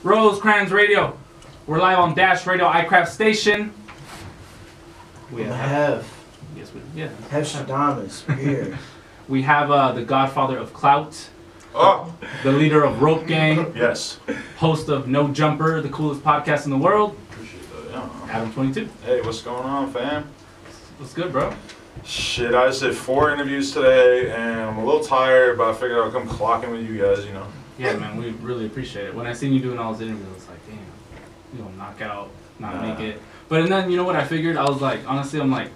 Rosecrans Radio. We're live on Dash Radio, iCRAFT station. We have Hefstradmus here. We have the godfather of clout. Oh. The leader of Rope Gang. Yes. Host of No Jumper, the coolest podcast in the world. Appreciate that, yeah. Adam22. Hey, what's going on, fam? What's good, bro? Shit, I just did 4 interviews today, and I'm a little tired, but I figured I'll come clocking with you guys, you know. Yeah, man, we really appreciate it. When I seen you doing all those interviews, I was like, damn, you know, knock out, not make it. But then, you know what I figured? I was like, honestly, I'm like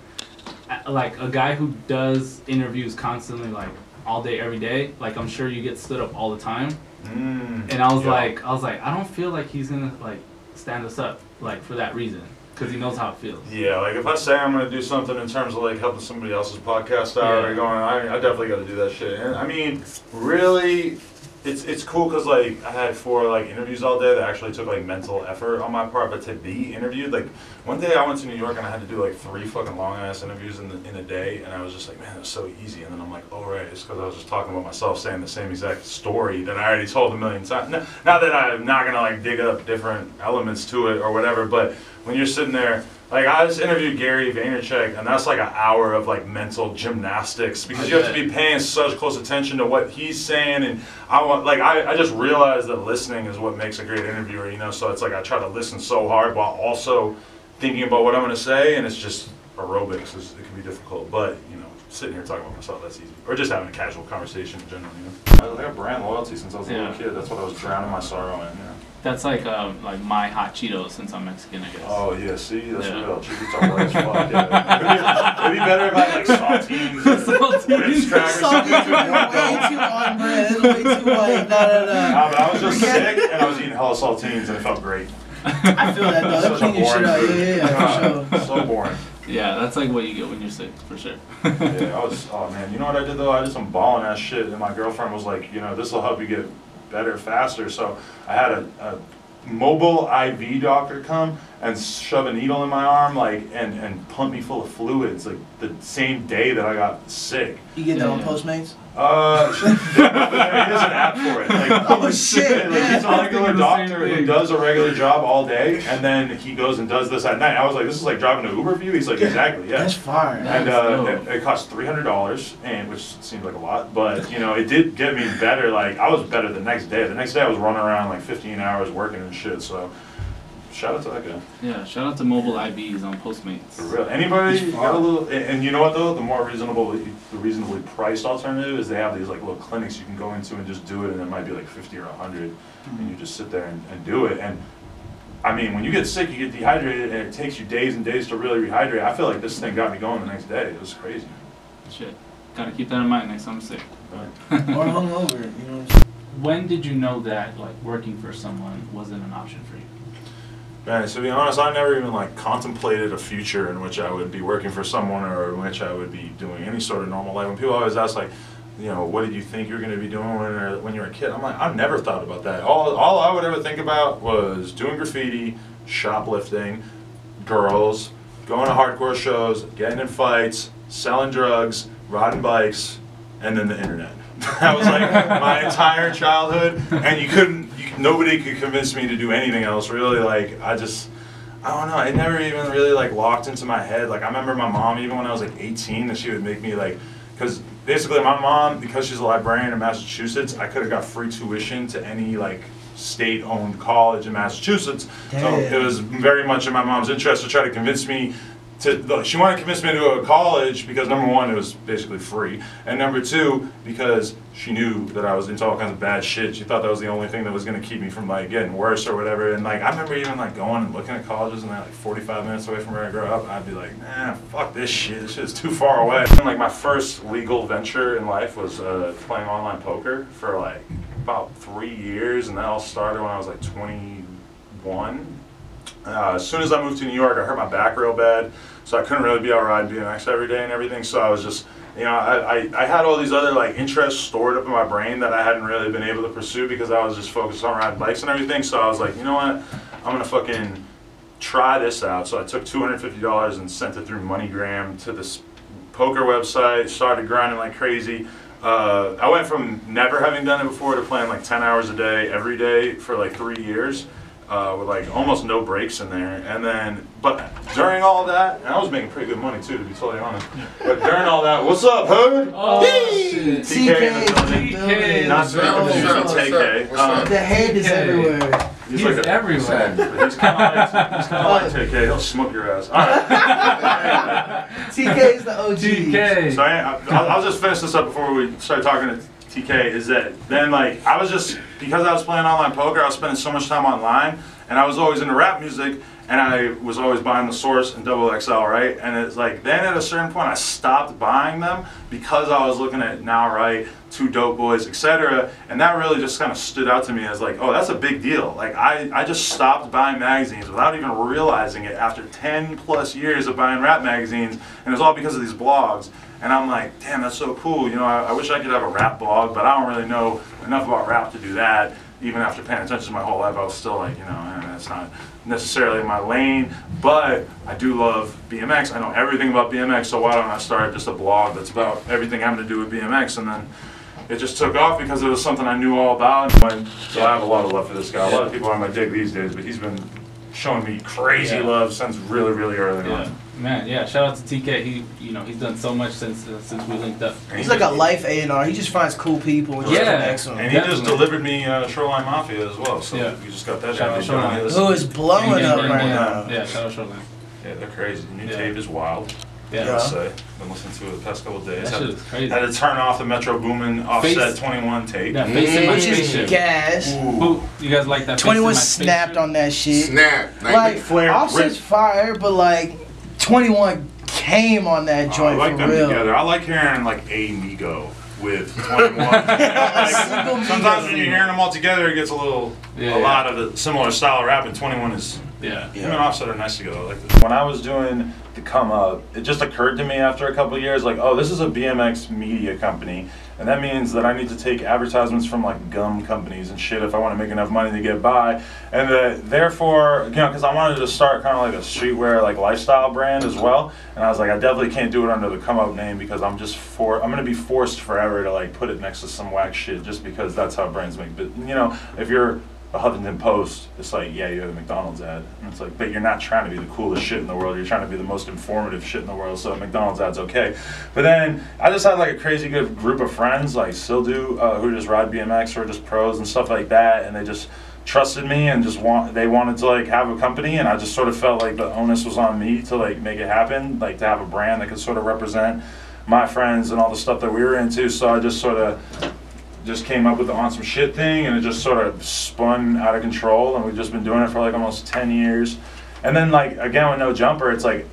a guy who does interviews constantly, like all day, every day. Like, I'm sure you get stood up all the time. And I was like, I don't feel like he's gonna like stand us up, like for that reason, because he knows how it feels. Yeah, like if I say I'm gonna do something in terms of like helping somebody else's podcast out or going, I definitely got to do that shit. And I mean, really. It's cool because like I had 4 like interviews all day that actually took like mental effort on my part, but to be interviewed, like one day I went to New York and I had to do like 3 fucking long ass interviews in a day, and I was just like, man, it was so easy. And then I'm like, oh right, it's because I was just talking about myself, saying the same exact story that I already told a million times. Not that I'm not gonna like dig up different elements to it or whatever, but when you're sitting there. Like, I just interviewed Gary Vaynerchuk, and that's like an hour of like mental gymnastics because you have to be paying such close attention to what he's saying, and I just realized that listening is what makes a great interviewer, you know. So it's like I try to listen so hard while also thinking about what I'm going to say, and it's just aerobics. It can be difficult, but you know, sitting here talking about myself, that's easy, or just having a casual conversation in general, you know. I got brand loyalty since I was a little kid. That's what I was drowning my sorrow in. Yeah. That's like my hot Cheetos since I'm Mexican, I guess. Oh yeah, see, that's real. Cheetos are white as fuck. Yeah. It'd be better if I had like saltines, Ritz crackers. Saltines way too on bread. It's way too white. No. But I was just sick and I was eating hella saltines and it felt great. I feel that though. That clean your shit out. Yeah, for sure. So boring. Yeah, that's like what you get when you're sick, for sure. Yeah, oh man, you know what I did though? I did some balling ass shit, and my girlfriend was like, you know, this will help you get better faster. So I had a mobile IV doctor come and shove a needle in my arm, like, and pump me full of fluids, like the same day that I got sick. You get that on Postmates? There's an app for it. Like, oh shit! Like, he's a regular doctor who does a regular job all day, and then he goes and does this at night. I was like, this is like driving to Uber for you? He's like, exactly, yeah. That's fire. And it cost $300, and which seemed like a lot, but you know, it did get me better. Like, I was better the next day. The next day I was running around like 15 hours working and shit, so shout out to that guy. Yeah, shout out to mobile IVs on Postmates. For real. Anybody got a little, and you know what though? The more reasonably priced alternative is they have these like little clinics you can go into and just do it, and it might be like 50 or 100, and you just sit there and do it. And I mean, when you get sick, you get dehydrated, and it takes you days and days to really rehydrate. I feel like this thing got me going the next day. It was crazy. Shit. Gotta keep that in mind next time I'm sick. Or hungover, you know what I'm saying? When did you know that like working for someone wasn't an option for you? Man, to be honest, I never even like contemplated a future in which I would be working for someone or in which I would be doing any sort of normal life. When people always ask like, you know, what did you think you were going to be doing when you were a kid? I'm like, I never thought about that. All I would ever think about was doing graffiti, shoplifting, girls, going to hardcore shows, getting in fights, selling drugs, riding bikes, and then the internet. That was like my entire childhood, and nobody could convince me to do anything else, really. Like, I don't know, it never even really like locked into my head. Like, I remember my mom, even when I was like 18, that she would make me like, because basically my mom, because she's a librarian in Massachusetts, I could have got free tuition to any like state-owned college in Massachusetts. Damn. So it was very much in my mom's interest to try to convince me she wanted to convince me to go to college because number one, it was basically free, and number two, because she knew that I was into all kinds of bad shit. She thought that was the only thing that was going to keep me from like getting worse or whatever. And like I remember even like going and looking at colleges and they're like 45 minutes away from where I grew up. I'd be like, nah, fuck this shit. This shit's too far away. And like my first legal venture in life was playing online poker for like about 3 years, and that all started when I was like 21. As soon as I moved to New York, I hurt my back real bad, so I couldn't really be out riding BMX every day and everything. So I was just, you know, I had all these other like interests stored up in my brain that I hadn't really been able to pursue because I was just focused on riding bikes and everything. So I was like, you know what, I'm gonna fucking try this out. So I took $250 and sent it through MoneyGram to this poker website, started grinding like crazy. I went from never having done it before to playing like 10 hours a day every day for like 3 years. With like almost no breaks in there, and then, but during all that, and I was making pretty good money too, to be totally honest. But during all that, what's up, Hood? Oh, shit. TK, not TK. The head is everywhere. He's like everywhere. But he's kind of like TK. He'll smoke your ass. All right. TK is the OG. TK. So I'll just finish this up before we start talking to TK. Is that then like I was just, because I was playing online poker, I was spending so much time online, and I was always into rap music, and I was always buying the Source and XXL, right? And it's like then at a certain point I stopped buying them because I was looking at Now Right, Two Dope Boys, etc. And that really just kind of stood out to me as like, oh, that's a big deal. Like I just stopped buying magazines without even realizing it after 10 plus years of buying rap magazines, and it was all because of these blogs. And I'm like, damn, that's so cool. You know, I wish I could have a rap blog, but I don't really know enough about rap to do that. Even after paying attention my whole life, I was still like, you know, that's not necessarily my lane. But I do love BMX. I know everything about BMX, so why don't I start just a blog that's about everything having to do with BMX? And then it just took off because it was something I knew all about. So I have a lot of love for this guy. A lot of people are on my dig these days, but he's been showing me crazy love since really, really early on. Man, yeah, shout out to TK. He's done so much since we linked up. He's like a life A&R. He just finds cool people and just connects them. And he just delivered me Shoreline Mafia as well. So we just got that down. Who is blowing up right now. Yeah, shout out Shoreline. Yeah, they're crazy. The new tape is wild. Yeah. I'd say. Been listening to it the past couple of days. That shit is crazy. Had to turn off the Metro Boomin Offset 21 tape. Yeah, Face in My Spaceship. Gas. Who, you guys like that? 21 snapped on that shit. Snap. Like, Offset's fire, but like, 21 came on that joint I like for them real. together. I like hearing like a Migo with 21. Like, sometimes when you're hearing them all together, it gets a lot of the similar style of rap, and 21 is. Yeah. Him and Offset are nice together. I like this. When I was doing the come up, it just occurred to me after a couple of years, like, oh, this is a BMX media company, and that means that I need to take advertisements from like gum companies and shit if I want to make enough money to get by, and therefore, you know, because I wanted to start kind of like a streetwear like lifestyle brand as well, and I was like, I definitely can't do it under the come up name because I'm gonna be forced forever to like put it next to some whack shit just because that's how brands make. But you know, if you're a Huffington Post, it's like, yeah, you have a McDonald's ad. And it's like, but you're not trying to be the coolest shit in the world. You're trying to be the most informative shit in the world, so a McDonald's ad's okay. But then I just had like a crazy good group of friends, like still do, who just ride BMX or just pros and stuff like that, and they just trusted me and they wanted to like have a company, and I just sort of felt like the onus was on me to like make it happen, like to have a brand that could sort of represent my friends and all the stuff that we were into. So I just sort of came up with the On Some Shit thing, and it just sort of spun out of control, and we've just been doing it for like almost 10 years. And then like again with No Jumper, it's like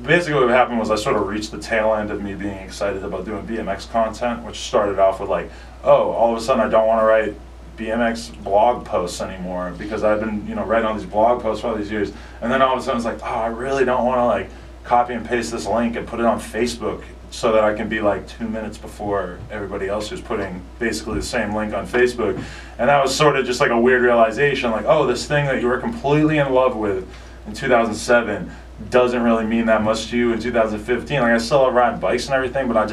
basically what happened was I sort of reached the tail end of me being excited about doing BMX content, which started off with like, oh, all of a sudden I don't want to write BMX blog posts anymore because I've been, you know, writing all these blog posts for all these years, and then all of a sudden it's like, oh, I really don't want to like copy and paste this link and put it on Facebook so that I can be like 2 minutes before everybody else who's putting basically the same link on Facebook. And that was sort of just like a weird realization, like, oh, this thing that you were completely in love with in 2007 doesn't really mean that much to you in 2015. Like I still love riding bikes and everything, but I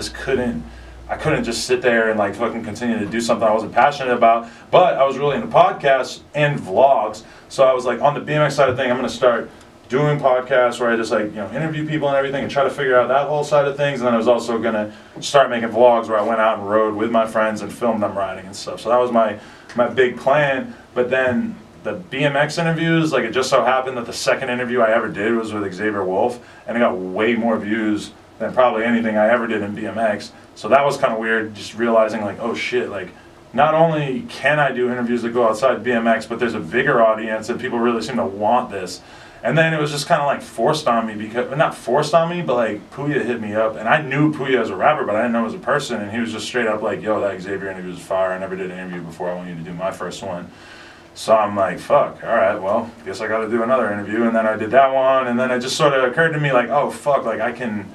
couldn't just sit there and like fucking continue to do something I wasn't passionate about. But I was really into podcasts and vlogs, so I was like, on the BMX side of thing, I'm gonna start doing podcasts where I just like, you know, interview people and everything and try to figure out that whole side of things. And then I was also gonna start making vlogs where I went out and rode with my friends and filmed them riding and stuff. So that was my big plan. But then the BMX interviews, like it just so happened that the second interview I ever did was with Xavier Wolf, and it got way more views than probably anything I ever did in BMX. So that was kind of weird, just realizing like, oh shit, like not only can I do interviews that go outside BMX, but there's a bigger audience and people really seem to want this. And then it was just kind of like forced on me, because, not forced on me, but like Puya hit me up, and I knew Puya as a rapper, but I didn't know him as a person, and he was just straight up like, yo, that Xavier interview was fire, I never did an interview before, I want you to do my first one. So I'm like, fuck, all right, well, guess I gotta do another interview, and then I did that one, and then it just sort of occurred to me like, oh fuck, like I can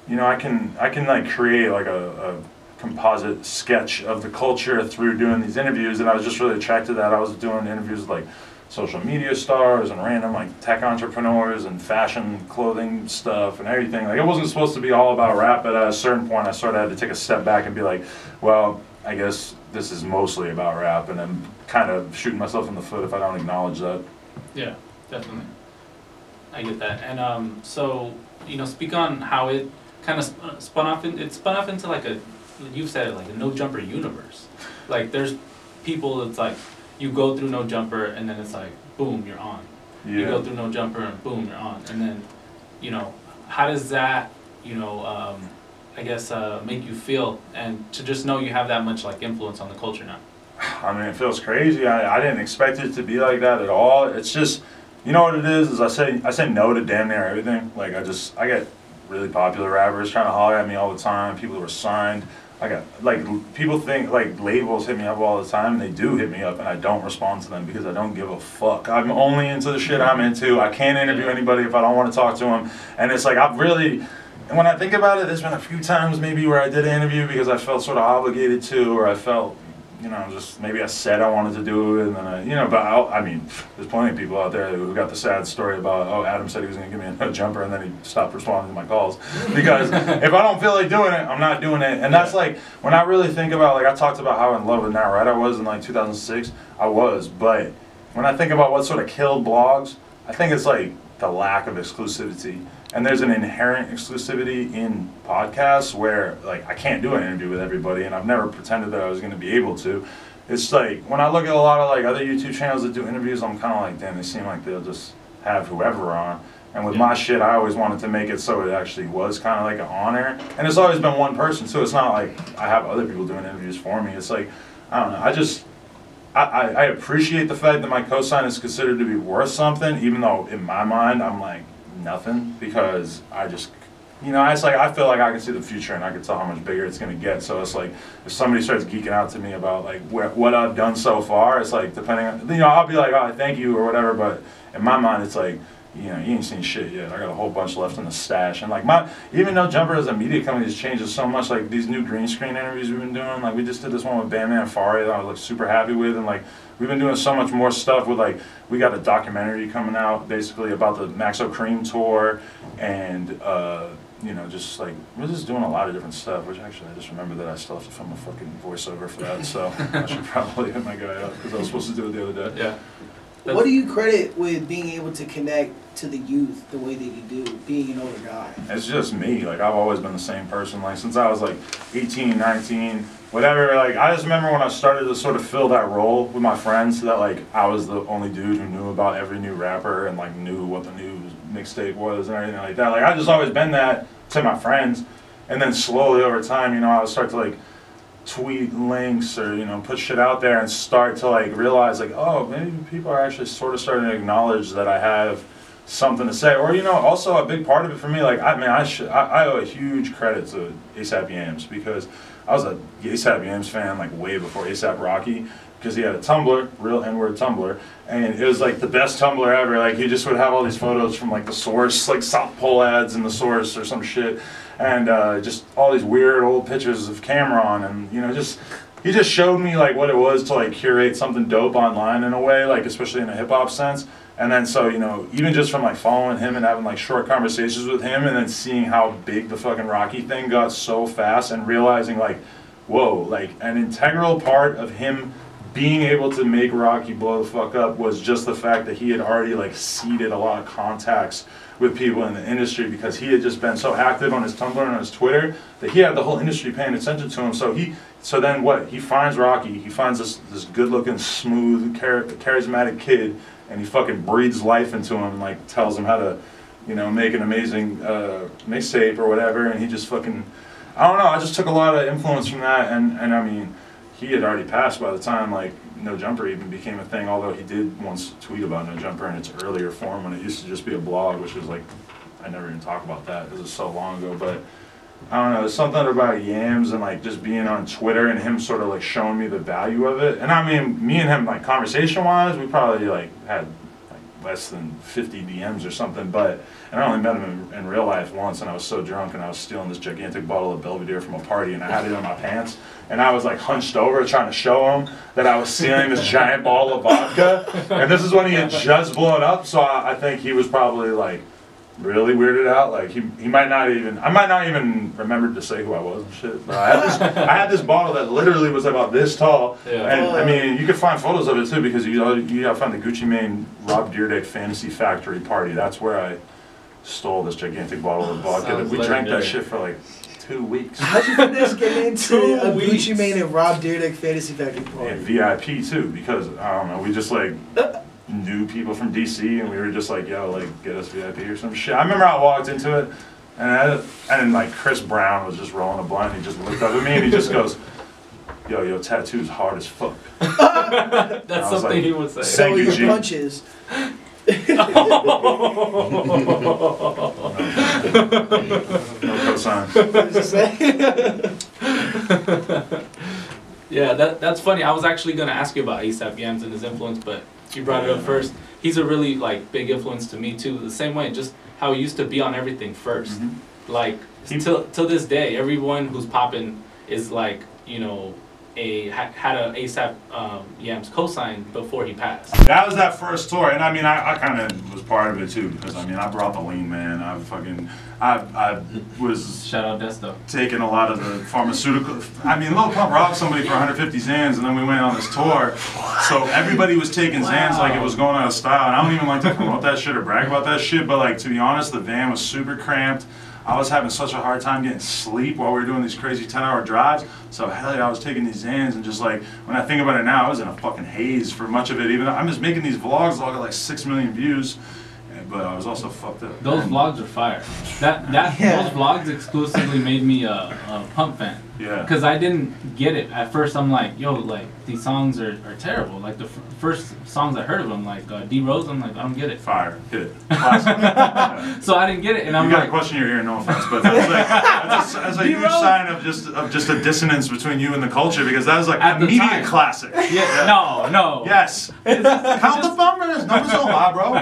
like create like a composite sketch of the culture through doing these interviews, and I was just really attracted to that. I was doing interviews with like social media stars and random like tech entrepreneurs and fashion clothing stuff and everything. Like it wasn't supposed to be all about rap, but at a certain point I sort of had to take a step back and be like, well, I guess this is mostly about rap, and I'm kind of shooting myself in the foot if I don't acknowledge that. Yeah, definitely. I get that. And so, you know, speak on how it kind of spun off into like a, you've said it, like a no jumper universe. Like there's people that's like, you go through no jumper and then it's like, boom, you're on. Yeah. You go through no jumper and boom, you're on. And then, you know, how does that, you know, I guess make you feel, and to just know you have that much like influence on the culture now? I mean, it feels crazy. I didn't expect it to be like that at all. It's just, you know what it is I say no to damn near everything. Like I get really popular rappers trying to holler at me all the time, people who are signed. I got, like, people think, like, labels hit me up all the time, and they do hit me up, and I don't respond to them because I don't give a fuck. I'm only into the shit I'm into. I can't interview anybody if I don't want to talk to them. And it's like, I've really, and when I think about it, there's been a few times maybe where I did an interview because I felt sort of obligated to, or I felt, you know, just maybe I said I wanted to do it, and then I, you know, but I mean, there's plenty of people out there who got the sad story about, oh, Adam said he was going to give me a jumper, and then he stopped responding to my calls. Because if I don't feel like doing it, I'm not doing it. And that's like, when I really think about, like, I talked about how in love with Now Right I was in like 2006, I was, but when I think about what sort of killed blogs, I think it's like the lack of exclusivity. And there's an inherent exclusivity in podcasts where, like, I can't do an interview with everybody, and I've never pretended that I was going to be able to. It's like, when I look at a lot of, like, other YouTube channels that do interviews, I'm kind of like, damn, they seem like they'll just have whoever on. And with my shit, I always wanted to make it so it actually was kind of like an honor. And it's always been one person, so it's not like I have other people doing interviews for me. It's like, I don't know, I appreciate the fact that my cosign is considered to be worth something, even though in my mind, I'm like, nothing, because I just, you know, it's like I feel like I can see the future and I can tell how much bigger it's going to get. So it's like if somebody starts geeking out to me about like what I've done so far, it's like depending on, you know, I'll be like, oh, thank you or whatever, but in my mind it's like, you know, you ain't seen shit yet. I got a whole bunch left in the stash. And like even though Jumper as a media company has changed so much, like these new green screen interviews we've been doing, like we just did this one with Bandman Fari that I was like super happy with, and like we've been doing so much more stuff with, like, we got a documentary coming out basically about the Maxo Cream tour, and you know, just like we're just doing a lot of different stuff, which actually I just remembered that I still have to film a fucking voiceover for that, so I should probably hit my guy up because I was supposed to do it the other day. Yeah. What do you credit with being able to connect to the youth the way that you do, being an older guy? It's just me. Like, I've always been the same person. Like, since I was like 18, 19, whatever. Like, I just remember when I started to sort of fill that role with my friends, that like I was the only dude who knew about every new rapper and like knew what the new mixtape was and everything like that. Like, I just always been that to my friends. And then slowly over time, you know, I would start to like tweet links or, you know, put shit out there and start to like realize like, oh, maybe people are actually sort of starting to acknowledge that I have something to say. Or, you know, also a big part of it for me, like, I owe a huge credit to A$AP Yams, because I was a A$AP Yams fan like way before A$AP Rocky, because he had a Tumblr, real N-word Tumblr, and it was like the best Tumblr ever. Like, he just would have all these photos from like the Source, like South Pole ads in the Source or some shit, and just all these weird old pictures of Cameron, and, you know, just he just showed me like what it was to like curate something dope online in a way, like especially in a hip hop sense. And then so, you know, even just from like following him and having like short conversations with him, and then seeing how big the fucking Rocky thing got so fast, and realizing like, whoa, like an integral part of him being able to make Rocky blow the fuck up was just the fact that he had already like seeded a lot of contacts with people in the industry, because he had just been so active on his Tumblr and on his Twitter that he had the whole industry paying attention to him. So then what? He finds Rocky, he finds this good looking, smooth, charismatic kid, and he fucking breathes life into him and like tells him how to, you know, make an amazing mixtape or whatever, and he just fucking, I don't know, I just took a lot of influence from that, and I mean, he had already passed by the time like No Jumper even became a thing, although he did once tweet about No Jumper in its earlier form when it used to just be a blog, which was like, I never even talk about that because it's so long ago, but I don't know, there's something about Yams and like just being on Twitter and him sort of like showing me the value of it. And I mean, me and him like conversation wise, we probably like had like less than 50 DMs or something, but, and I only met him in real life once, and I was so drunk, and I was stealing this gigantic bottle of Belvedere from a party, and I had it in my pants, and I was like hunched over trying to show him that I was stealing this giant bottle of vodka, and this is when he had just blown up, so I think he was probably like really weirded out. Like he might not even, I might not even remember to say who I was and shit. But I had this bottle that literally was about this tall. Yeah. And I mean, you can find photos of it too, because you gotta find the Gucci Mane Rob Dyrdek Fantasy Factory party. That's where I stole this gigantic bottle of vodka. We drank that shit for like 2 weeks. How'd you finish getting into a Gucci Mane and Rob Dyrdek Fantasy Factory party? And VIP too, because I don't know, we just like knew people from DC, and we were just like, yo, like, get us VIP or some shit. I remember I walked into it, and then like Chris Brown was just rolling a blunt, and he just looked up at me, and he just goes, yo, your tattoo's hard as fuck. That's something like, he would say. So your punches. No cosign. Yeah, that's funny. I was actually gonna ask you about A$AP Yams and his influence, but you brought it up first. He's a really like big influence to me too. The same way, just how he used to be on everything first. Mm-hmm. Like till this day, everyone who's popping is like, you know, had a A$AP Yams cosign before he passed. That was that first tour, and I mean, I kind of was part of it too, because I mean, I brought the lean, man. I was shout out Desto taking a lot of the pharmaceutical. I mean, Lil Pump robbed somebody for 150 Xans, and then we went on this tour, so everybody was taking Xans like it was going out of style. And I don't even like to promote that shit or brag about that shit, but like, to be honest, the van was super cramped. I was having such a hard time getting sleep while we were doing these crazy 10-hour drives. So hell yeah, I was taking these Xans, and just like, when I think about it now, I was in a fucking haze for much of it. Even though I'm just making these vlogs that got like 6 million views, but I was also fucked up. Those vlogs are fire. Those vlogs exclusively made me a Pump fan. Yeah. Because I didn't get it at first. I'm like, yo, like these songs are terrible. Like the first songs I heard of them, like D Rose, I'm like, I don't get it. Fire, hit, classic. So I didn't get it, and I'm like, you got a question in your ear, no offense, but that's a huge sign of just a dissonance between you and the culture, because that was like an immediate classic. Yeah. No. Yes. Count the numbers. Numbers don't lie, bro.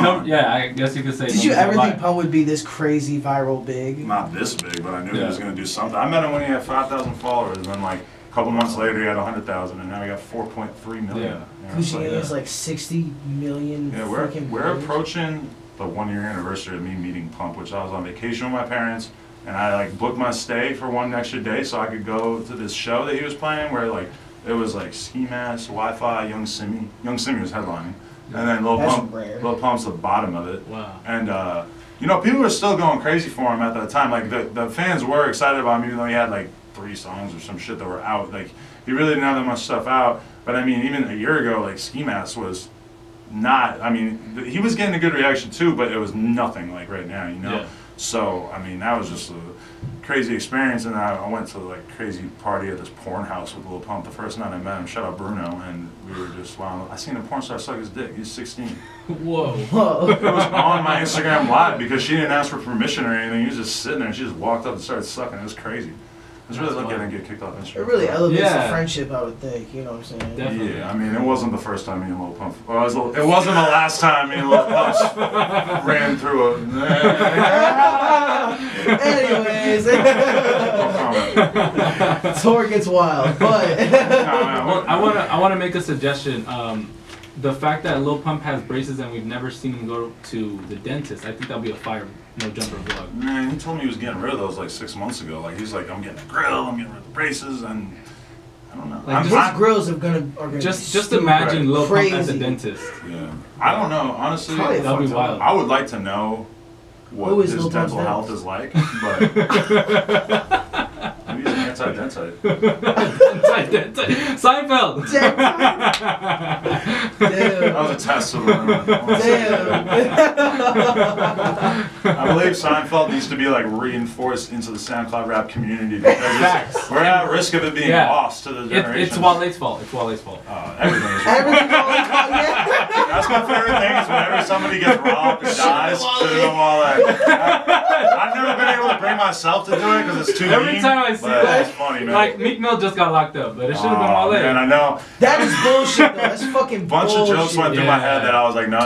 No, yeah, I guess you could say. Did you ever think Pump would be this crazy viral big? Not this big, but I knew he was gonna do something. I met him when he had 5,000 followers, and then like a couple months later he had 100,000, and now he got 4.3 million. Yeah. Gucci is like 60 million. Yeah, we're approaching the 1-year anniversary of me meeting Pump, which I was on vacation with my parents, and I like booked my stay for 1 extra day so I could go to this show that he was playing, where like it was like Ski Mask, Wi-Fi, Young Simi was headlining, and then Lil Pump's the bottom of it. Wow. And you know, people were still going crazy for him at that time. Like the fans were excited about him, even though he had like 3 songs or some shit that were out. Like he really didn't have that much stuff out. But I mean, even a year ago, like Ski Mask was not. I mean, he was getting a good reaction too, but it was nothing like right now, you know. Yeah. So I mean, that was just a crazy experience. And I went to like crazy party at this porn house with Lil Pump the first night I met him. Shout out Bruno, and we were just wow. I seen a porn star suck his dick. He's 16. Whoa. It was on my Instagram live because she didn't ask for permission or anything. He was just sitting there, and she just walked up and started sucking. It was crazy. I was really lucky I didn't get kicked off Instagram. It really elevates the friendship, I would think. You know what I'm saying? Definitely. Yeah, I mean, it wasn't the first time me and Lil Pump. Well, it wasn't the last time me and Lil Pump ran through a. Anyways, tour gets wild, but I wanna make a suggestion. The fact that Lil Pump has braces and we've never seen him go to the dentist, I think that'll be a fire no jumper vlog. Man, he told me he was getting rid of those like 6 months ago. Like he's like, I'm getting a grill, I'm getting rid of the braces, and I don't know. Like his grills are gonna just imagine Lil Pump as a dentist. Yeah, I don't know. Honestly, that'll be wild. I would like to know what his dental health is like, but. Maybe he's anti-dentite. Anti-dentite. Seinfeld! Damn. That was a test of I believe Seinfeld needs to be like reinforced into the SoundCloud rap community because we're at risk of it being lost to the generation. It's Wale's fault. It's Wale's fault. Everything is Wale's fault. Yeah. my favorite thing is whenever somebody gets robbed or dies, shoot them while I've never been able to bring myself to do it because it's too Every mean, time I see that, it's funny, man. like Meek Mill just got locked up, but it should have been Wale. Man, I know. That is bullshit, though. That's fucking Bunch bullshit. of jokes went through my head that I was like, no.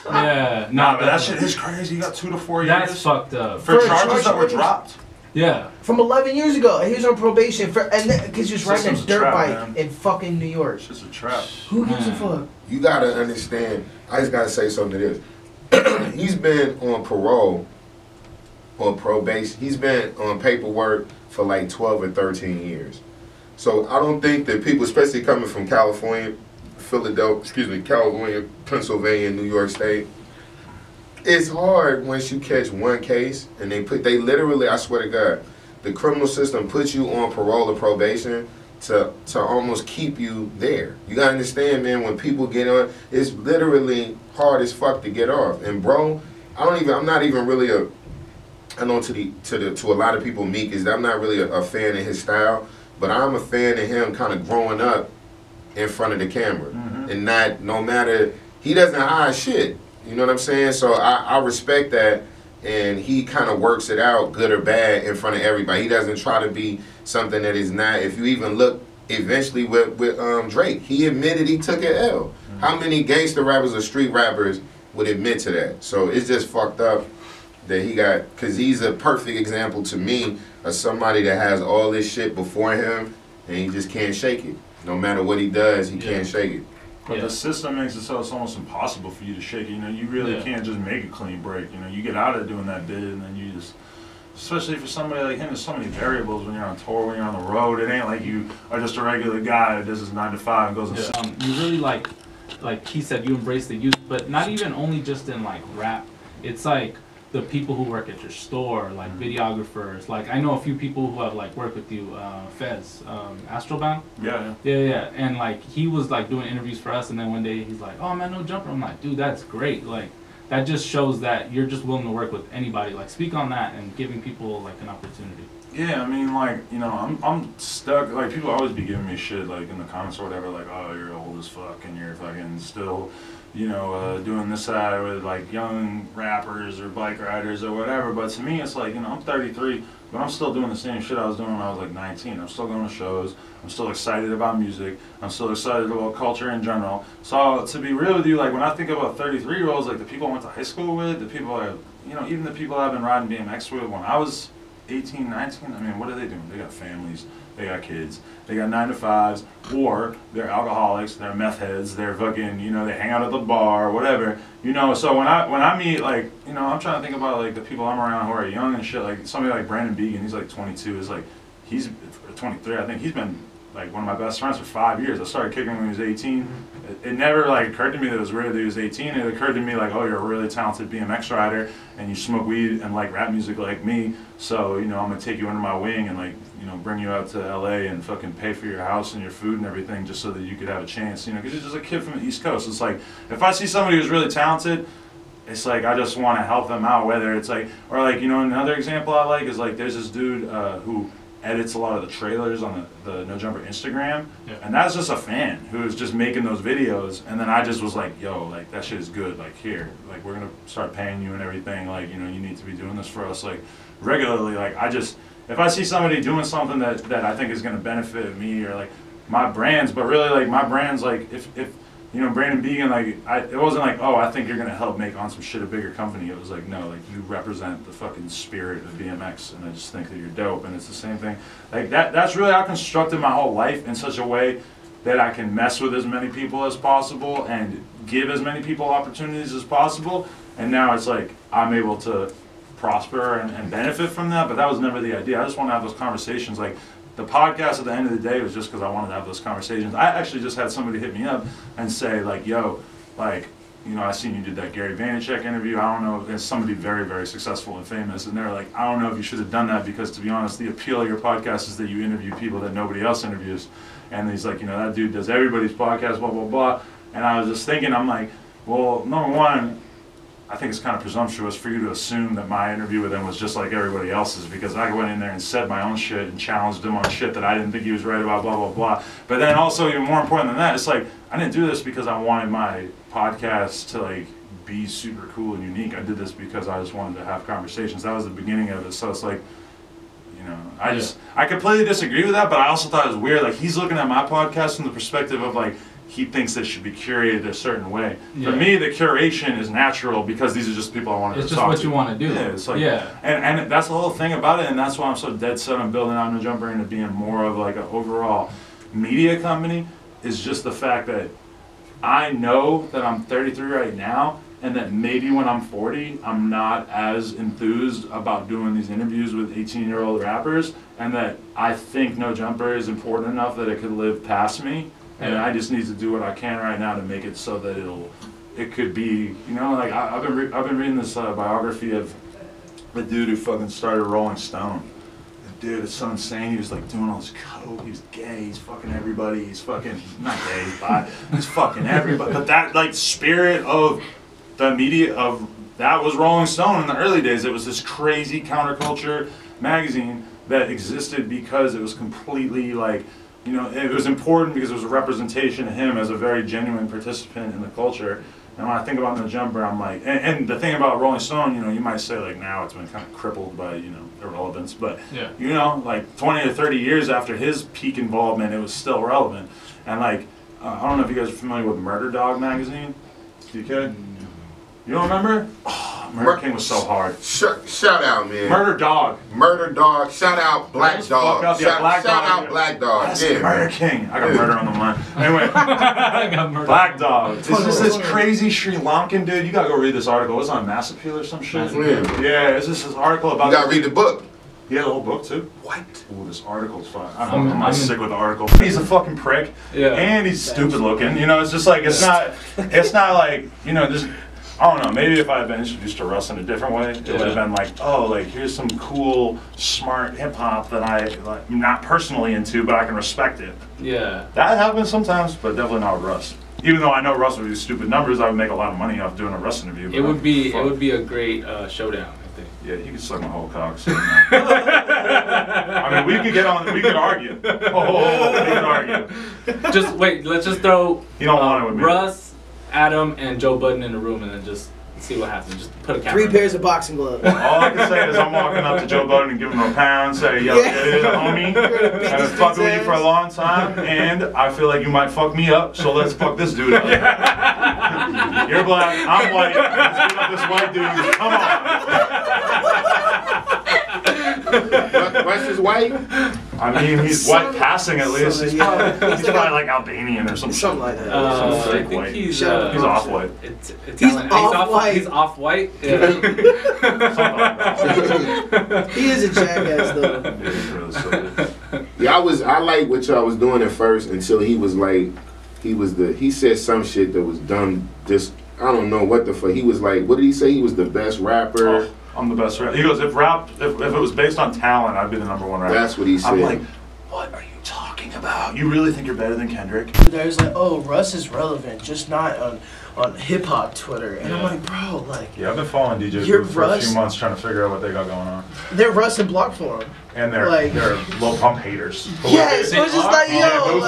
Yeah, Nah, but that shit is crazy. You got 2 to 4 years. That's fucked up. For charges that were dropped. Yeah. From 11 years ago, he was on probation for, and because he was riding a System's a dirt trap, bike man. in fucking New York. It's just a trap. Who gives a fuck? You gotta understand. I just gotta say something to this. He's been on parole, on probation. He's been on paperwork for like 12 or 13 years. So I don't think that people, especially coming from California, California, Pennsylvania, New York State, it's hard once you catch one case and they literally, I swear to God, the criminal system puts you on parole or probation to almost keep you there. You gotta understand, man, when people get on, it's literally hard as fuck to get off. And bro, I'm not even really I know to a lot of people, Meek is, I'm not really a fan of his style, but I'm a fan of him kind of growing up in front of the camera. And not, no matter, he doesn't hide shit. You know what I'm saying? So I respect that, and he kind of works it out, good or bad, in front of everybody. He doesn't try to be something that is not. If you even look eventually with Drake, he admitted he took an L. How many gangster rappers or street rappers would admit to that? So it's just fucked up that he got, because he's a perfect example to me of somebody that has all this shit before him, and he just can't shake it. No matter what he does, he can't shake it. But the system makes it so it's almost impossible for you to shake it. You know, you really can't just make a clean break. You know, you get out of doing that bid, and then you just, especially for somebody like him, there's so many variables when you're on tour, when you're on the road. It ain't like you are just a regular guy that does his 9 to 5 and goes and You really like he said, you embrace the youth, but not even only just in like rap. It's like the people who work at your store, like videographers. Like I know a few people who have like worked with you, Fez, Astrobound. Yeah. And like he was like doing interviews for us, and then one day he's like, "Oh man, no jumper." I'm like, "Dude, that's great." Like that just shows that you're just willing to work with anybody. Like speak on that and giving people like an opportunity. Yeah, I mean, like, you know, I'm stuck. Like, people always be giving me shit, like, in the comments or whatever, like, oh, you're old as fuck, and you're fucking still, you know, doing this side with, like, young rappers or bike riders or whatever. But to me, it's like, you know, I'm 33, but I'm still doing the same shit I was doing when I was, like, 19. I'm still going to shows. I'm still excited about music. I'm still excited about culture in general. So, to be real with you, like, when I think about 33-year-olds, like, the people I went to high school with, the people I, you know, even the people I've been riding BMX with when I was 18, 19, I mean, what are they doing? They got families, they got kids, they got 9 to 5s, or they're alcoholics, they're meth heads, they're fucking, you know, they hang out at the bar, whatever, you know. So when I meet, like, you know, I'm trying to think about, like, the people I'm around who are young and shit, like, somebody like Brandon Began, he's like 22, is like, he's 23, I think he's been, like, one of my best friends for 5 years. I started kicking when he was 18. It never, like, occurred to me that it was weird that he was 18. It occurred to me, like, oh, you're a really talented BMX rider, and you smoke weed and like rap music like me, so, you know, I'm gonna take you under my wing and, like, you know, bring you out to LA and fucking pay for your house and your food and everything just so that you could have a chance, you know, because you're just a kid from the East Coast. It's like, if I see somebody who's really talented, it's like, I just want to help them out, whether it's like, or like, you know, another example I like is like, there's this dude who edits a lot of the trailers on the No Jumper Instagram, and that's just a fan who's just making those videos, and then I just was like, yo, like, that shit is good, like, here, like, we're gonna start paying you and everything, like, you know, you need to be doing this for us, like, regularly. Like, I just, if I see somebody doing something that I think is gonna benefit me or like my brands, but really, like, my brands, like, if you know, Brandon Began, like, it wasn't like, oh, I think you're gonna help make On Some Shit a bigger company. It was like, no, like, you represent the fucking spirit of BMX, and I just think that you're dope. And it's the same thing. Like, that's really how I constructed my whole life, in such a way that I can mess with as many people as possible and give as many people opportunities as possible. And now it's like, I'm able to prosper and benefit from that, but that was never the idea. I just want to have those conversations. Like, the podcast at the end of the day was just because I wanted to have those conversations. I actually just had somebody hit me up and say, like, yo, like, you know, I seen you did that Gary Vaynerchuk interview. I don't know, there's somebody very, very successful and famous, and they're like, I don't know if you should have done that, because to be honest, the appeal of your podcast is that you interview people that nobody else interviews. And he's like, you know, that dude does everybody's podcast, blah, blah, blah. And I was just thinking, I'm like, well, number one, I think it's kind of presumptuous for you to assume that my interview with him was just like everybody else's, because I went in there and said my own shit and challenged him on shit that I didn't think he was right about, blah, blah, blah. But then also, even more important than that, it's like, I didn't do this because I wanted my podcast to like be super cool and unique. I did this because I just wanted to have conversations. That was the beginning of it. So it's like, you know, I completely disagree with that, but I also thought it was weird. Like, he's looking at my podcast from the perspective of like, he thinks it should be curated a certain way. Yeah. For me, the curation is natural because these are just people I wanted to talk to. It's just what you want to do. Yeah, it's like, and that's the whole thing about it, and that's why I'm so dead set on building out No Jumper into being more of like an overall media company, is just the fact that I know that I'm 33 right now, and that maybe when I'm 40, I'm not as enthused about doing these interviews with 18-year-old rappers, and that I think No Jumper is important enough that it could live past me. And I just need to do what I can right now to make it so that it could be, you know, like I've been reading this biography of the dude who fucking started Rolling Stone. Dude, it's so insane. He was like doing all this coke. He was gay. He's fucking everybody. He's fucking not gay, he's bi. He's fucking everybody. But that like spirit of the media of that was Rolling Stone in the early days. It was this crazy counterculture magazine that existed because it was completely like, you know, it was important because it was a representation of him as a very genuine participant in the culture. And when I think about No Jumper, I'm like, and the thing about Rolling Stone, you know, you might say like now it's been kind of crippled by, you know, irrelevance, but you know, like 20 or 30 years after his peak involvement, it was still relevant. And like, I don't know if you guys are familiar with Murder Dog magazine. You could? You don't remember? Oh, Murder King was so hard. Shout out, man. Murder Dog. Murder Dog. Shout out Black Dog. Shout out Black Dog. Yeah, Murder King. I got murder on the mind. Anyway, I got murder. Black Dog. It's just this crazy Sri Lankan dude. You gotta go read this article. It was on Mass Appeal or some shit. Yeah, it's just this article about. You gotta read the book. He had a whole book too. What? Ooh, this article's fun. I'm not sick with the article. He's a fucking prick. Yeah. And he's stupid looking. You know, it's just like it's not like, you know, just. I don't know, maybe if I had been introduced to Russ in a different way, it would have been like, oh, like, here's some cool, smart hip-hop that I'm not personally into, but I can respect it. Yeah. That happens sometimes, but definitely not with Russ. Even though I know Russ would do stupid numbers, I would make a lot of money off doing a Russ interview. It would be a great showdown, I think. Yeah, you could suck my whole cock. I mean, we could argue. Oh, we could argue. Just wait, let's just throw You don't want it with me. Russ, Adam, and Joe Budden in a room, and then just see what happens. Just put a camera. 3 pairs of boxing gloves. All I can say is I'm walking up to Joe Budden and giving him a pound, say, yo, homie, I've been fucking with you for a long time, and I feel like you might fuck me up, so let's fuck this dude up. You're black, I'm white, let's beat up this white dude, come on. Wes is white? I mean, he's white passing at least. He's probably like Albanian or something like that. I think he's off-white. He's off-white. Yeah. He is a jackass though. Yeah, I like what y'all was doing at first until he was like, he said some shit that was dumb. Just I don't know what the fuck. He was like, what did he say? He was the best rapper. Oh, I'm the best rapper. He goes, if it was based on talent, I'd be the #1 rapper. That's what he said. I'm like, what are you talking about? You really think you're better than Kendrick? There's like, oh, Russ is relevant, just not on hip hop Twitter, and I'm like, bro, like. Yeah, I've been following DJ Booth for a few months trying to figure out what they got going on. They're Russ in block form. And they're Lil Pump haters. Yes, it was just like, yo,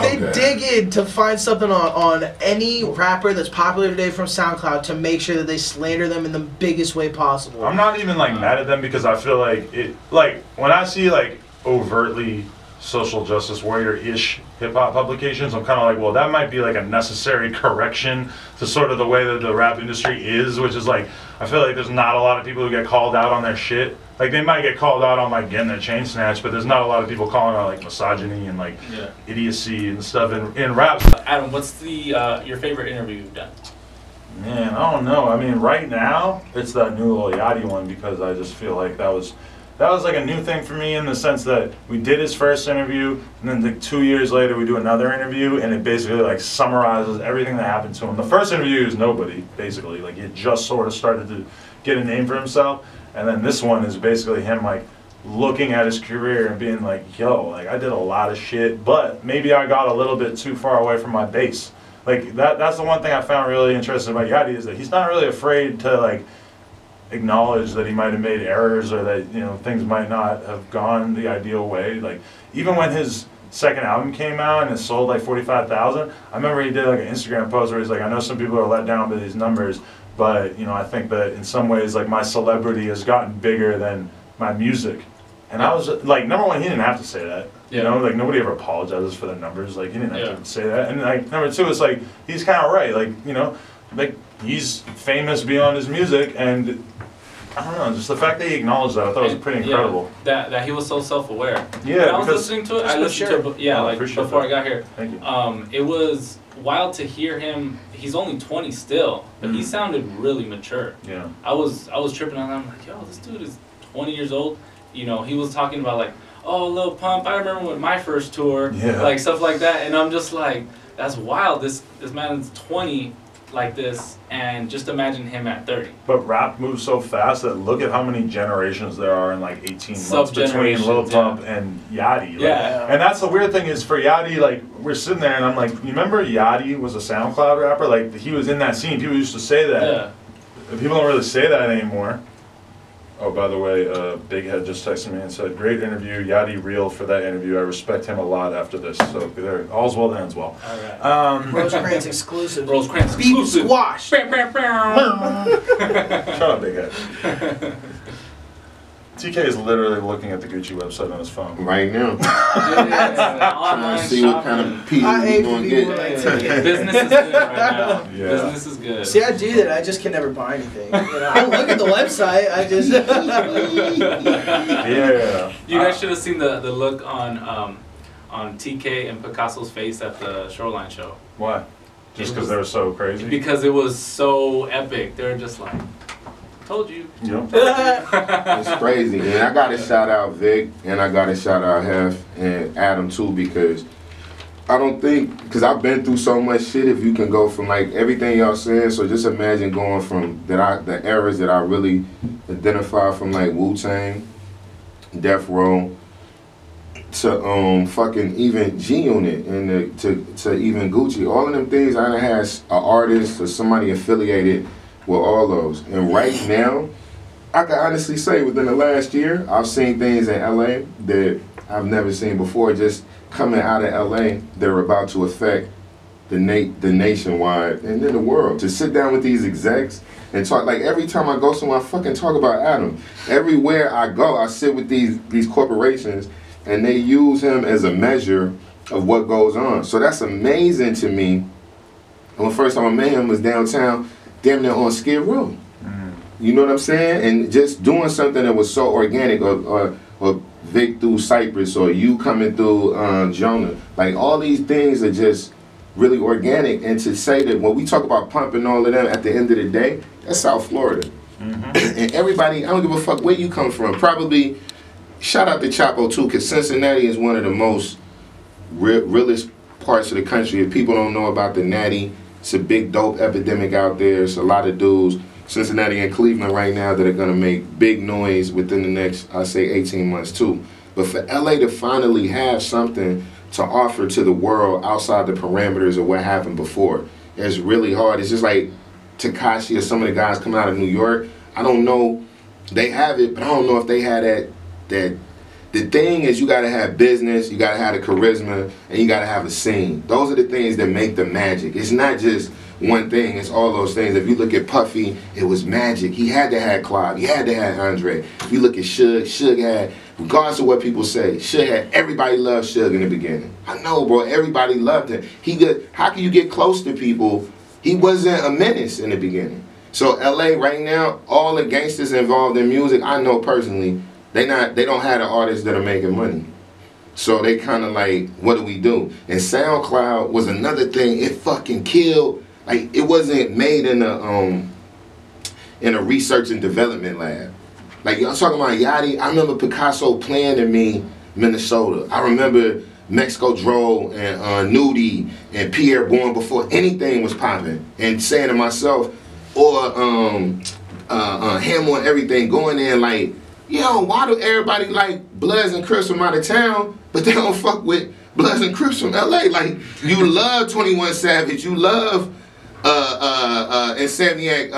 they dig in to find something on any rapper that's popular today from SoundCloud to make sure that they slander them in the biggest way possible. I'm not even like mad at them because I feel like it, like when I see like overtly social justice warrior-ish hip-hop publications, I'm kind of like, well, that might be like a necessary correction to sort of the way that the rap industry is, which is like, I feel like there's not a lot of people who get called out on their shit. Like, they might get called out on like getting their chain snatched, but there's not a lot of people calling out like misogyny and like idiocy and stuff in rap. Adam, what's the your favorite interview you've done? Man, I don't know. I mean, right now it's that new Lil Yachty one because I just feel like that was like a new thing for me in the sense that we did his first interview, and then like 2 years later we do another interview, and it basically like summarizes everything that happened to him. The first interview is nobody, basically. Like, he just sort of started to get a name for himself, and then this one is basically him like looking at his career and being like, yo, like I did a lot of shit, but maybe I got a little bit too far away from my base. like that's the one thing I found really interesting about Yachty is that he's not really afraid to like acknowledge that he might have made errors or that things might not have gone the ideal way. Like even when his second album came out and it sold like 45,000, I remember he did like an Instagram post where he's like, I know some people are let down by these numbers, but I think that in some ways like my celebrity has gotten bigger than my music. And I was like, number one, he didn't have to say that. Like nobody ever apologizes for their numbers. Like he didn't have to say that. And like number two, it's like he's kind of right. Like like he's famous beyond his music, and I don't know, just the fact that he acknowledged that, I thought was pretty incredible. That he was so self-aware. Yeah, when I was listening to it, I listened to it, like before I got here. Thank you. It was wild to hear him. He's only 20 still, but he sounded really mature. Yeah. I was tripping on that. I'm like, yo, this dude is 20 years old. He was talking about like, oh, Lil Pump, I remember when my first tour, like stuff like that, and I'm just like, that's wild. This man's 20 like this, and just imagine him at 30. But rap moves so fast that look at how many generations there are in like 18 months between Lil Pump and Yachty. Like, and that's the weird thing is for Yachty, like we're sitting there and I'm like, you remember Yachty was a SoundCloud rapper? Like he was in that scene. People used to say that. Yeah. People don't really say that anymore. Oh, by the way, Big Head just texted me and said, great interview, Yachty real for that interview. I respect him a lot after this. So all's well that ends well. All right. Rosecrans exclusive. Rosecrans Beef exclusive. squash. Shut up, Big Head. TK is literally looking at the Gucci website on his phone. Right now. Trying to see what kind of pieces we're going to get. Business is good right now. Yeah. Business is good. See, I do that. I just can never buy anything. I look at the website. I just. Yeah. You guys should have seen the look on TK and Picasso's face at the Shoreline show. Why? Just because they were so crazy? Because it was so epic. They were just like, told you. Yep. It's crazy. And I got to shout out Vic, and I got to shout out Hef and Adam too, because I don't think, because I've been through so much shit, if you can go from like everything y'all saying, so just imagine going from the eras that I really identify from like Wu-Tang, Death Row, to fucking even G-Unit, and to even Gucci. All of them things, I done had an artist or somebody affiliated with all those. And right now, I can honestly say within the last year, I've seen things in LA that I've never seen before, just coming out of LA that are about to affect the nationwide and then the world. To sit down with these execs and talk, like every time I go somewhere, I fucking talk about Adam. Everywhere I go, I sit with these corporations and they use him as a measure of what goes on. So that's amazing to me. And the first time I met him was downtown, damn near on Skid Row. You know what I'm saying? And just doing something that was so organic, or Vic through Cypress, or you coming through Jonah. Like all these things are just really organic. And to say that when we talk about Pump and all of them, at the end of the day, that's South Florida. And everybody, I don't give a fuck where you come from. Probably, shout out to Chapo too, because Cincinnati is one of the most realest parts of the country. If people don't know about the Natty, it's a big dope epidemic out there. It's a lot of dudes, Cincinnati and Cleveland right now, that are going to make big noise within the next, I'd say, 18 months too. But for LA to finally have something to offer to the world outside the parameters of what happened before, it's really hard. It's just like Tekashi or some of the guys coming out of New York. I don't know, they have it, but I don't know if they had that. The thing is, you gotta have business, you gotta have the charisma, and you gotta have a scene. Those are the things that make the magic. It's not just one thing, it's all those things. If you look at Puffy, it was magic. He had to have Clive, he had to have Andre. If you look at Suge had, regardless of what people say, Suge had, everybody loved Suge in the beginning. I know, bro, everybody loved him. How can you get close to people? He wasn't a menace in the beginning. So LA right now, all the gangsters involved in music, I know personally, they don't have the artists that are making money. So they kind of like, what do we do? And SoundCloud was another thing. It fucking killed. Like, it wasn't made in a research and development lab. Like, y'all talking about Yachty. I remember Picasso playing in me, Minnesota. I remember Mexico Dro and Nudie and Pierre Bourne before anything was popping, and saying to myself, or him on everything, going in like, yo, why do everybody like Bloods and Crips from out of town, but they don't fuck with Bloods and Crips from LA. Like, you love 21 Savage, you love Insomniac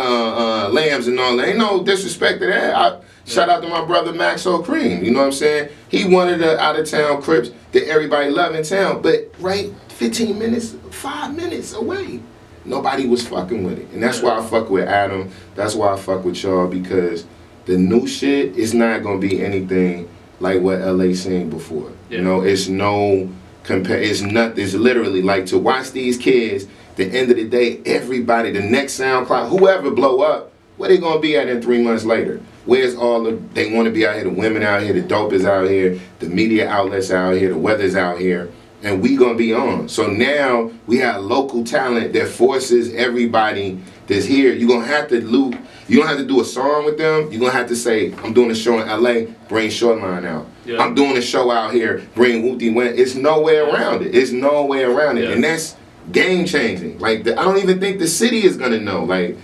Lambs and all that. Ain't no disrespect to that. Shout out to my brother Max O'Cream, you know what I'm saying? He one of the out-of-town Crips that everybody love in town, but right 15 minutes, 5 minutes away, nobody was fucking with it. And that's why I fuck with Adam, that's why I fuck with y'all, because the new shit is not gonna be anything like what LA seen before. You know, it's no it's literally like, to watch these kids, the end of the day, everybody, the next SoundCloud, whoever blow up, where they gonna be at in 3 months later? Where's all the, they wanna be out here, the women out here, the dope is out here, the media outlets out here, the weather's out here, and we gonna be on. So now we have local talent that forces everybody that's here. You're gonna have to loop, you don't have to do a song with them, you're gonna have to say, I'm doing a show in LA, bring Shoreline out. Yeah. I'm doing a show out here, bring Wooty Win. It's no way around it. It's no way around it. Yeah. And that's game changing. Like, I don't even think the city is gonna know. Like,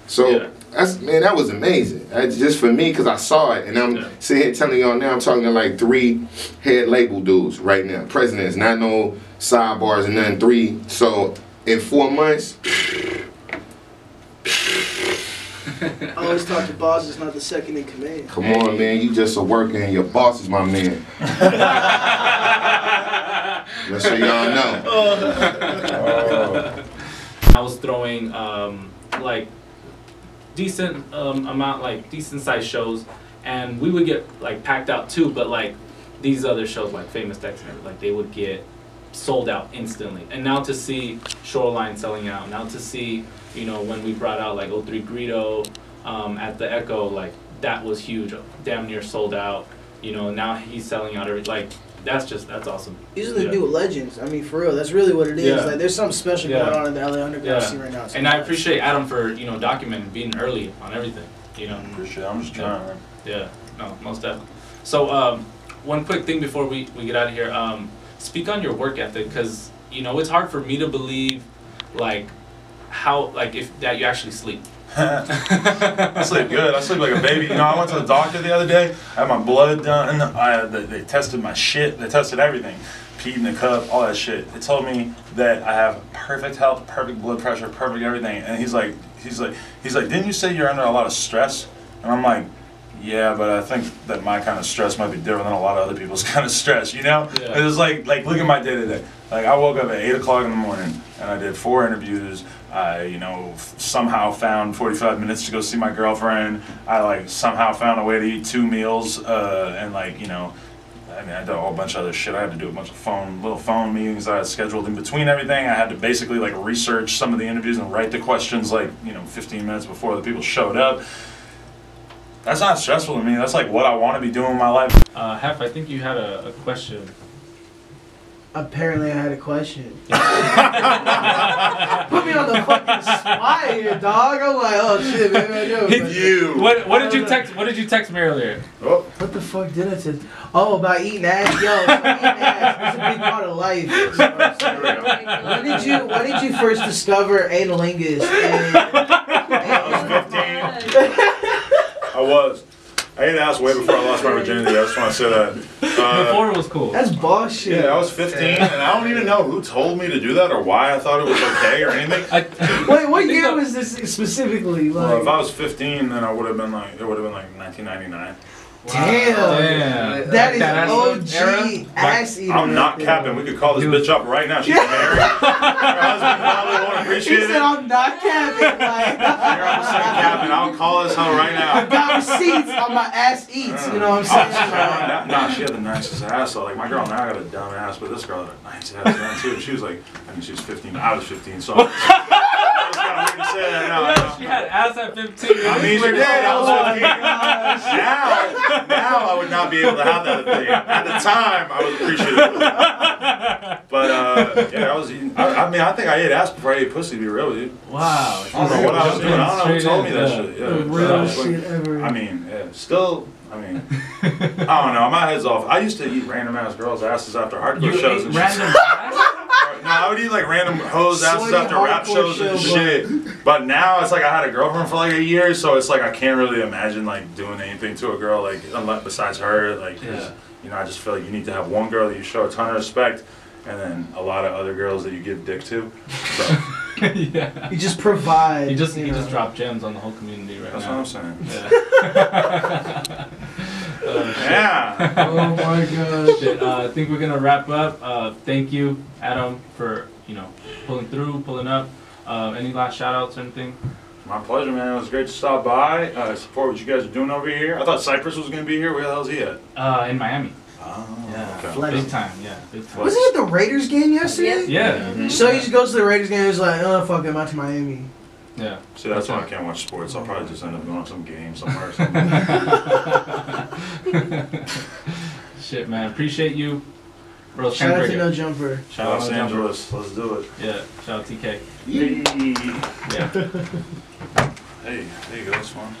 so that's, man, that was amazing. That's just for me, because I saw it, and I'm sitting here telling y'all now, I'm talking to like 3 head label dudes right now, presidents, not no sidebars and nothing, 3. So in 4 months. I always talk to bosses, not the second in command. Come on, man, you just a worker and your boss is my man. Just so y'all know. I was throwing like decent amount, like decent sized shows, and we would get like packed out too, but like these other shows like Famous Dexter, like they would get sold out instantly. And now to see Shoreline selling out, now to see, you know, when we brought out like 03 Greedo at the Echo, like that was huge, damn near sold out, you know, now he's selling out like that's awesome. These are the new legends. I mean, for real, that's really what it is. Like, there's something special going on in the LA underground scene right now. And I appreciate Adam for, you know, documenting, being early on everything, you know. Appreciate it. I'm just trying, man. Yeah, no, most definitely. So one quick thing before we get out of here, speak on your work ethic, because, you know, it's hard for me to believe, like, how, like, if that you actually sleep. I sleep good. I sleep like a baby. You know, I went to the doctor the other day. I had my blood done. They tested my shit. They tested everything. Peed in the cup, all that shit. They told me that I have perfect health, perfect blood pressure, perfect everything. And he's like, didn't you say you're under a lot of stress? And I'm like, yeah, but I think that my kind of stress might be different than a lot of other people's kind of stress, you know? Yeah. It was like look at my day today. Like, I woke up at 8 o'clock in the morning, and I did 4 interviews. I, you know, somehow found 45 minutes to go see my girlfriend. I, like, somehow found a way to eat 2 meals, and, like, you know, I mean, I did a whole bunch of other shit. I had to do a bunch of little phone meetings that I had scheduled in between everything. I had to basically, like, research some of the interviews and write the questions, like, you know, 15 minutes before the people showed up. That's not stressful to me. That's, like, what I want to be doing in my life. Hef, I think you had a question. Apparently I had a question. Put me on the fucking spot here, dog. I'm like, oh shit, man. What did you text? What did you text me earlier? Oh. What the fuck did I text? Oh, about eating ass. Yo, eating ass is a big part of life. When did you first discover analingus? I was 15. I was. I ate ass way before I lost my virginity. I just want to say that. Before it was cool. That's bullshit. Yeah, I was 15, and I don't even know who told me to do that or why I thought it was okay or anything. Wait, what year was this specifically? Like? Well, if I was 15, then it would have been like 1999. Wow. Damn. That is OG ass eating. I'm not capping. We could call this bitch up right now. She's married. Her husband probably won't appreciate it. He said, I'm not capping. Like, here, I'm saying capping. I'll call this hoe right now. I got receipts on my ass eats. You know what I'm saying? Nah, she had the nicest ass. So, like, my girl now got a dumb ass, but this girl had a nice ass then, too. She was like, I mean, she was 15. I was 15, so. It's kind of weird to say that now. Yeah, she had ass at 15. I mean, she did. I was 15. Now I would not be able to have that thing. At the time, I would appreciate it. But yeah, I was eating. I mean, I think I ate ass before I ate pussy. To be real with you. Wow. I don't know what I was doing. I don't know who told me that shit. Yeah. The realest shit ever. I mean, yeah. Still. I mean, I don't know. My head's off. I used to eat random ass girls' asses after hardcore shows and shit. No, I would eat like random hoes asses after rap shows and shit. But now it's like I had a girlfriend for like a year, so it's like I can't really imagine like doing anything to a girl like besides her. Like, you know, I just feel like you need to have one girl that you show a ton of respect, and then a lot of other girls that you give dick to. So. Yeah. You just provide. He just dropped gems on the whole community right That's now. That's what I'm saying. Yeah. Yeah. Oh my gosh. Shit, I think we're gonna wrap up. Thank you, Adam, for pulling up. Any last shout outs or anything? My pleasure, man. It was great to stop by. Support what you guys are doing over here. I thought Cypress was gonna be here. Where the hell is he at? In Miami. Oh, yeah, okay. Big time. Was he at the Raiders game yesterday? Yeah. Mm-hmm. So he just goes to the Raiders game and he's like, oh, fuck it, I'm out to Miami. Yeah. See, that's why I can't watch sports. I'll probably just end up going to some game somewhere or something. Shit, man. Appreciate you. Rosecrans Shout out to No Jumper. Shout out Los Angeles. Let's do it. Yeah. Shout out TK. Yeah. Yeah. Hey, there you go. That's fun.